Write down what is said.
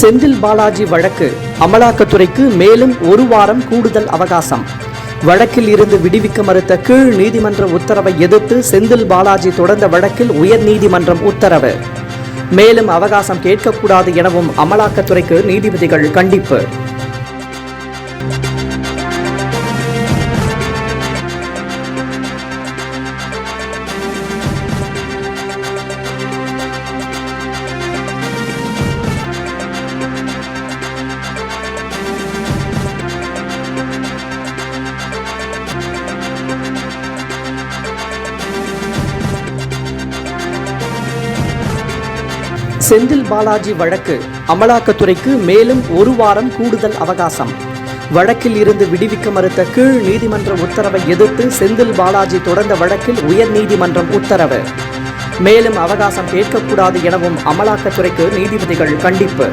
செந்தில் பாலாஜி வழக்கு அமலாக்கத்துறைக்கு மேலும் ஒரு வாரம் கூடுதல் அவகாசம். வழக்கில் இருந்து விடுவிக்க மறுத்த கீழ் நீதிமன்ற உத்தரவை எதிர்த்து செந்தில் பாலாஜி தொடர்ந்த வழக்கில் உயர்நீதிமன்றம் உத்தரவு. மேலும் அவகாசம் கேட்கக்கூடாது எனவும் அமலாக்கத்துறைக்கு நீதிபதிகள் கண்டிப்பு. செந்தில் பாலாஜி வழக்கு அமலாக்கத்துறைக்கு மேலும் ஒரு வாரம் கூடுதல் அவகாசம். வழக்கில் இருந்து விடுவிக்க மறுத்த கீழ் நீதிமன்ற உத்தரவை எதிர்த்து செந்தில் பாலாஜி தொடர்ந்த வழக்கில் உயர்நீதிமன்றம் உத்தரவு. மேலும் அவகாசம் கேட்கக்கூடாது எனவும் அமலாக்கத்துறைக்கு நீதிபதிகள் கண்டிப்பு.